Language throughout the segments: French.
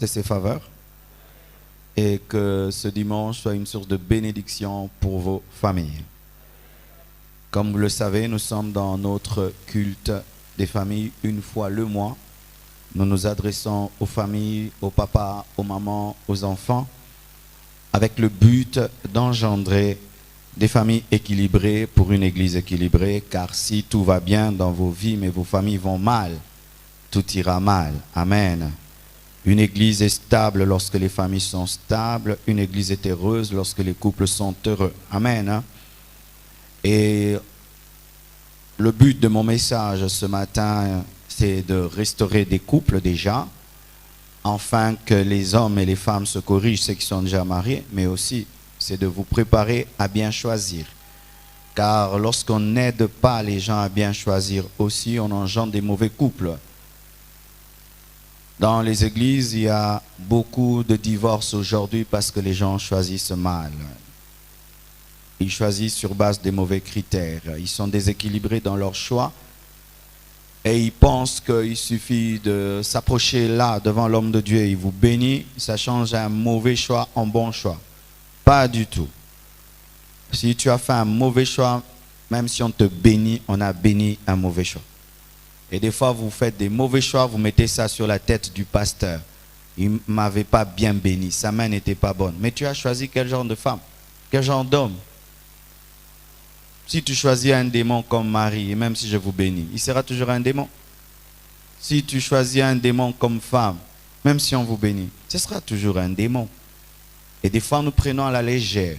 de ses faveurs et que ce dimanche soit une source de bénédiction pour vos familles. Comme vous le savez, nous sommes dans notre culte des familles une fois le mois. Nous nous adressons aux familles, aux papas, aux mamans, aux enfants, avec le but d'engendrer des familles équilibrées pour une église équilibrée, car si tout va bien dans vos vies, mais vos familles vont mal, tout ira mal. Amen. Une église est stable lorsque les familles sont stables. Une église est heureuse lorsque les couples sont heureux. Amen. Et le but de mon message ce matin, c'est de restaurer des couples déjà, afin que les hommes et les femmes se corrigent, ceux qui sont déjà mariés, mais aussi c'est de vous préparer à bien choisir. Car lorsqu'on n'aide pas les gens à bien choisir aussi, on engendre des mauvais couples. Dans les églises, il y a beaucoup de divorces aujourd'hui parce que les gens choisissent mal. Ils choisissent sur base des mauvais critères. Ils sont déséquilibrés dans leur choix et ils pensent qu'il suffit de s'approcher là devant l'homme de Dieu. Il vous bénit, ça change un mauvais choix en bon choix. Pas du tout. Si tu as fait un mauvais choix, même si on te bénit, on a béni un mauvais choix. Et des fois, vous faites des mauvais choix, vous mettez ça sur la tête du pasteur. Il ne m'avait pas bien béni, sa main n'était pas bonne. Mais tu as choisi quel genre de femme? Quel genre d'homme? Si tu choisis un démon comme mari, et même si je vous bénis, il sera toujours un démon. Si tu choisis un démon comme femme, même si on vous bénit, ce sera toujours un démon. Et des fois, nous prenons à la légère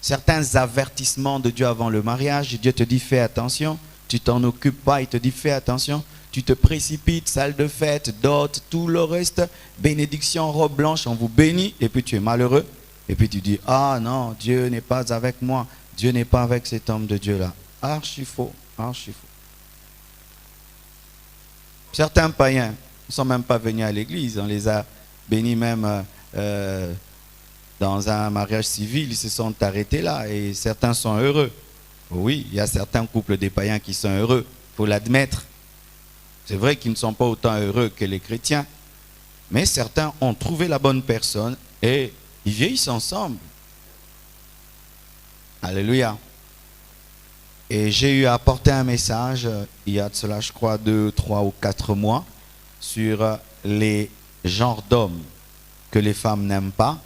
certains avertissements de Dieu avant le mariage. Dieu te dit, fais attention. Tu t'en occupes pas, il te dit fais attention, tu te précipites, salle de fête, dot, tout le reste, bénédiction, robe blanche, on vous bénit, et puis tu es malheureux, et puis tu dis, ah non, Dieu n'est pas avec moi, Dieu n'est pas avec cet homme de Dieu-là. Archi faux, archi faux. Certains païens ne sont même pas venus à l'église, on les a bénis même dans un mariage civil, ils se sont arrêtés là, et certains sont heureux. Oui, il y a certains couples des païens qui sont heureux, il faut l'admettre. C'est vrai qu'ils ne sont pas autant heureux que les chrétiens, mais certains ont trouvé la bonne personne et ils vieillissent ensemble. Alléluia. Et j'ai eu à apporter un message, il y a de cela je crois 2, 3 ou 4 mois, sur les genres d'hommes que les femmes n'aiment pas.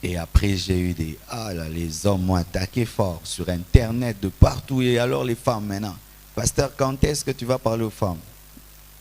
Et après, j'ai eu des... Ah là, les hommes m'ont attaqué fort sur Internet, de partout. Et alors les femmes maintenant. Pasteur, quand est-ce que tu vas parler aux femmes?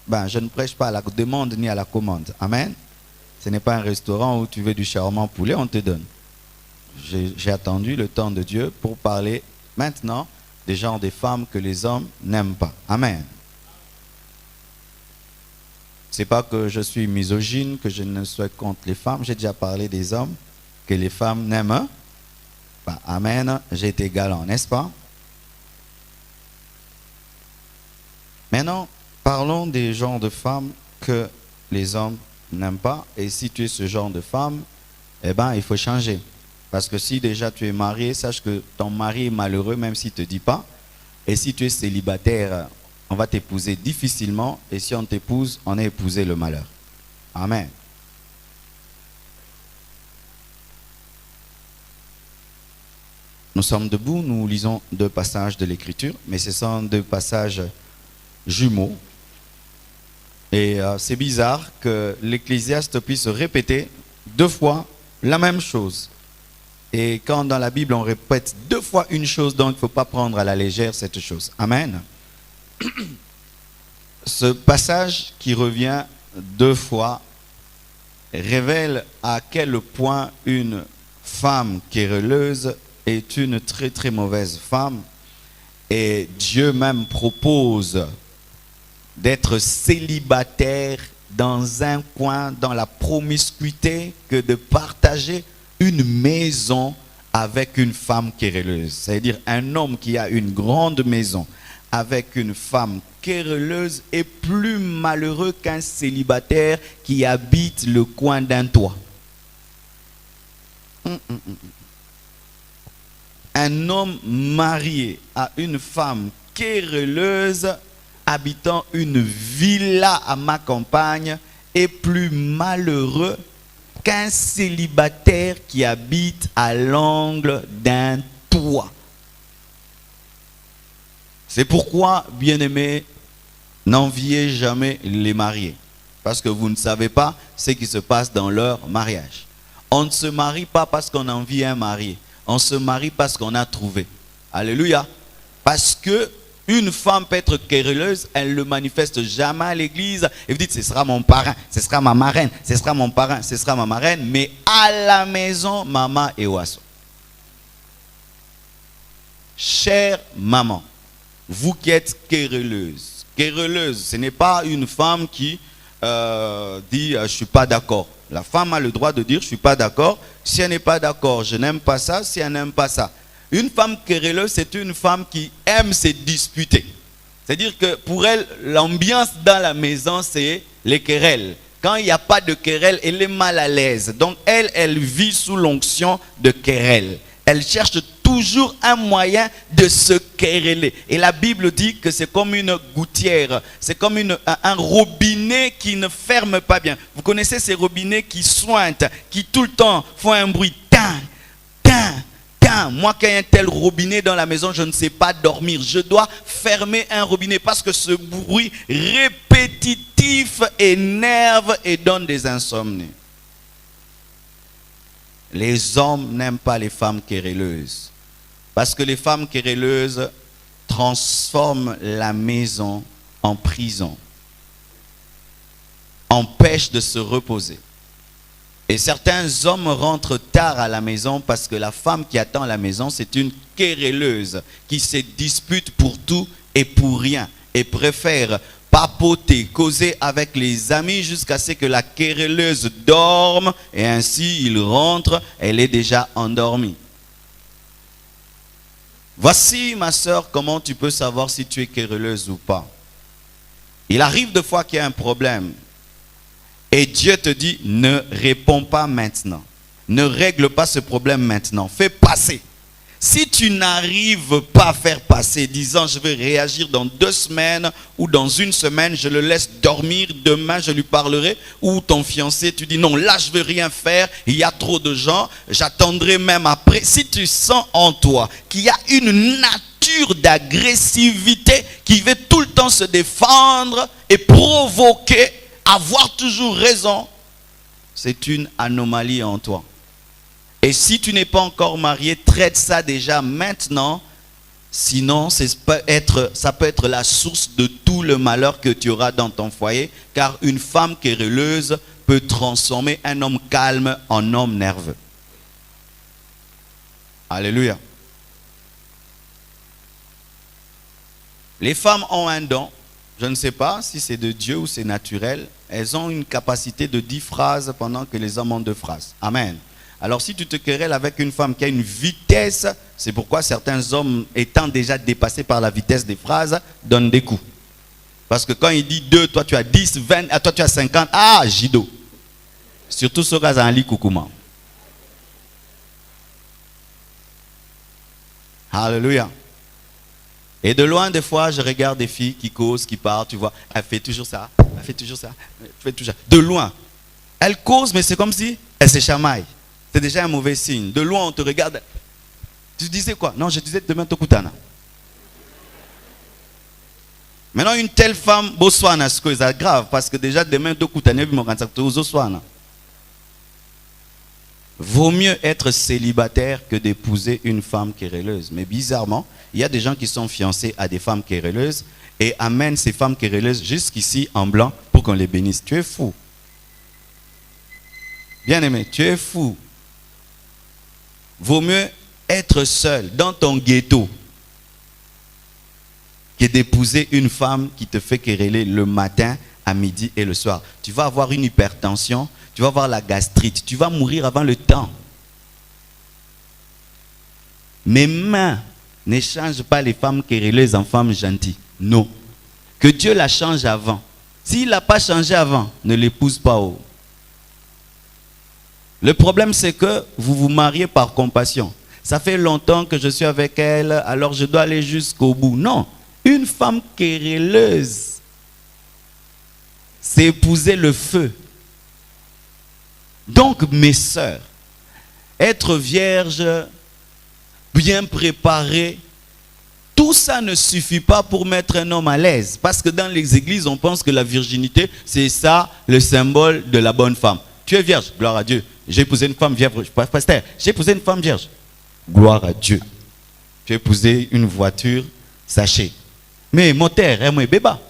Ben, je ne prêche pas à la demande ni à la commande. Amen. Ce n'est pas un restaurant où tu veux du charmant poulet, on te donne. J'ai attendu le temps de Dieu pour parler maintenant des genres des femmes que les hommes n'aiment pas. Amen. C'est pas que je suis misogyne, que je ne suis contre les femmes. J'ai déjà parlé des hommes que les femmes n'aiment. Ben, amen, j'ai été galant, n'est-ce pas? Maintenant, parlons des genres de femmes que les hommes n'aiment pas. Et si tu es ce genre de femme, eh ben, il faut changer. Parce que si déjà tu es marié, sache que ton mari est malheureux, même s'il ne te dit pas. Et si tu es célibataire, on va t'épouser difficilement. Et si on t'épouse, on a épousé le malheur. Amen. Nous sommes debout, nous lisons 2 passages de l'Écriture, mais ce sont 2 passages jumeaux. Et c'est bizarre que l'Ecclésiaste puisse répéter 2 fois la même chose. Et quand dans la Bible on répète 2 fois une chose, donc il ne faut pas prendre à la légère cette chose. Amen. Ce passage qui revient 2 fois révèle à quel point une femme querelleuse est une très très mauvaise femme, et Dieu même propose d'être célibataire dans un coin, dans la promiscuité, que de partager une maison avec une femme querelleuse. C'est-à-dire un homme qui a une grande maison avec une femme querelleuse est plus malheureux qu'un célibataire qui habite le coin d'un toit. Un homme marié à une femme querelleuse habitant une villa à ma campagne est plus malheureux qu'un célibataire qui habite à l'angle d'un toit. C'est pourquoi, bien-aimés, n'enviez jamais les mariés. Parce que vous ne savez pas ce qui se passe dans leur mariage. On ne se marie pas parce qu'on envie un marié. On se marie parce qu'on a trouvé. Alléluia. Parce que une femme peut être querelleuse, elle ne le manifeste jamais à l'église. Et vous dites, ce sera mon parrain, ce sera ma marraine, ce sera mon parrain, ce sera ma marraine. Mais à la maison, maman et oiseau. Chère maman, vous qui êtes querelleuse. Querelleuse, ce n'est pas une femme qui dit, je ne suis pas d'accord. La femme a le droit de dire, je ne suis pas d'accord. Si elle n'est pas d'accord, je n'aime pas ça. Si elle n'aime pas ça. Une femme querelleuse, c'est une femme qui aime se disputer. C'est-à-dire que pour elle, l'ambiance dans la maison, c'est les querelles. Quand il n'y a pas de querelle, elle est mal à l'aise. Donc elle vit sous l'onction de querelle. Elle cherche toujours un moyen de se quereller. Et la Bible dit que c'est comme une gouttière. C'est comme un robinet qui ne ferme pas bien. Vous connaissez ces robinets qui sointent, qui tout le temps font un bruit. Tin, tin. Moi, quand il y a un tel robinet dans la maison, je ne sais pas dormir. Je dois fermer un robinet parce que ce bruit répétitif énerve et donne des insomnies. Les hommes n'aiment pas les femmes querelleuses. Parce que les femmes querelleuses transforment la maison en prison. Empêchent de se reposer. Et certains hommes rentrent tard à la maison parce que la femme qui attend à la maison, c'est une querelleuse qui se dispute pour tout et pour rien et préfère papoter, causer avec les amis jusqu'à ce que la querelleuse dorme et ainsi il rentre, elle est déjà endormie. Voici, ma soeur, comment tu peux savoir si tu es querelleuse ou pas. Il arrive des fois qu'il y a un problème. Et Dieu te dit, ne réponds pas maintenant. Ne règle pas ce problème maintenant. Fais passer. Si tu n'arrives pas à faire passer, disant je vais réagir dans 2 semaines ou dans 1 semaine, je le laisse dormir, demain je lui parlerai. Ou ton fiancé, tu dis non, là je ne veux rien faire, il y a trop de gens, j'attendrai même après. Si tu sens en toi qu'il y a une nature d'agressivité qui veut tout le temps se défendre et provoquer, avoir toujours raison, c'est une anomalie en toi. Et si tu n'es pas encore marié, traite ça déjà maintenant. Sinon, ça peut être la source de tout le malheur que tu auras dans ton foyer. Car une femme querelleuse peut transformer un homme calme en homme nerveux. Alléluia. Les femmes ont un don. Je ne sais pas si c'est de Dieu ou c'est naturel. Elles ont une capacité de 10 phrases pendant que les hommes ont 2 phrases. Amen. Alors si tu te querelles avec une femme qui a une vitesse, c'est pourquoi certains hommes, étant déjà dépassés par la vitesse des phrases, donnent des coups. Parce que quand il dit 2, toi tu as 10, 20, toi tu as 50, ah, Jido. Surtout ce cas en lit koukouma. Alléluia. Et de loin, des fois, je regarde des filles qui causent, qui parlent, tu vois. Elle fait toujours ça, elle fait toujours ça, elle fait toujours ça. De loin. Elle cause, mais c'est comme si elle se chamaille. C'est déjà un mauvais signe. De loin, on te regarde. Tu disais quoi? Non, je disais demain Tokutana. Maintenant, une telle femme, Botswana, c'est grave, parce que déjà demain Tokutana, vaut mieux être célibataire que d'épouser une femme querelleuse. Mais bizarrement, il y a des gens qui sont fiancés à des femmes querelleuses et amènent ces femmes querelleuses jusqu'ici en blanc pour qu'on les bénisse. Tu es fou. Bien-aimé, tu es fou. Vaut mieux être seul dans ton ghetto que d'épouser une femme qui te fait quereller le matin, à midi et le soir. Tu vas avoir une hypertension, tu vas avoir la gastrite, tu vas mourir avant le temps. Mes mains ne changent pas les femmes querelleuses en femmes gentilles. Non. Que Dieu la change avant. S'il n'a pas changé avant, ne l'épouse pas. Le problème, c'est que vous vous mariez par compassion. Ça fait longtemps que je suis avec elle, alors je dois aller jusqu'au bout. Non. Une femme querelleuse, c'est épouser le feu. Donc, mes sœurs, être vierge, bien préparée, tout ça ne suffit pas pour mettre un homme à l'aise. Parce que dans les églises, on pense que la virginité, c'est ça le symbole de la bonne femme. Tu es vierge, gloire à Dieu. J'ai épousé une femme vierge. Pasteur, j'ai épousé une femme vierge. Gloire à Dieu. Tu as épousé une voiture, sachez. Mais moteur, est moi béba.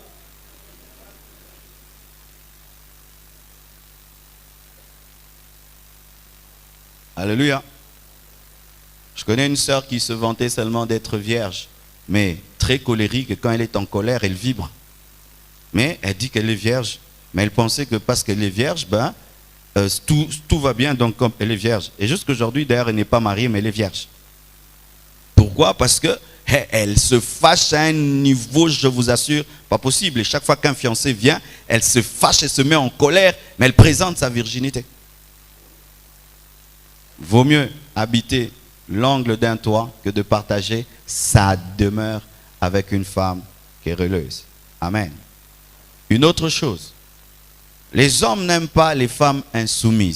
Alléluia. Je connais une sœur qui se vantait seulement d'être vierge, mais très colérique, et quand elle est en colère, elle vibre. Mais elle dit qu'elle est vierge, mais elle pensait que parce qu'elle est vierge, tout va bien, donc comme elle est vierge. Et jusqu'aujourd'hui, d'ailleurs, elle n'est pas mariée, mais elle est vierge. Pourquoi? Parce que elle se fâche à un niveau, je vous assure, pas possible. Et chaque fois qu'un fiancé vient, elle se fâche, elle se met en colère, mais elle présente sa virginité. Vaut mieux habiter l'angle d'un toit que de partager sa demeure avec une femme querelleuse. Amen. Une autre chose, les hommes n'aiment pas les femmes insoumises.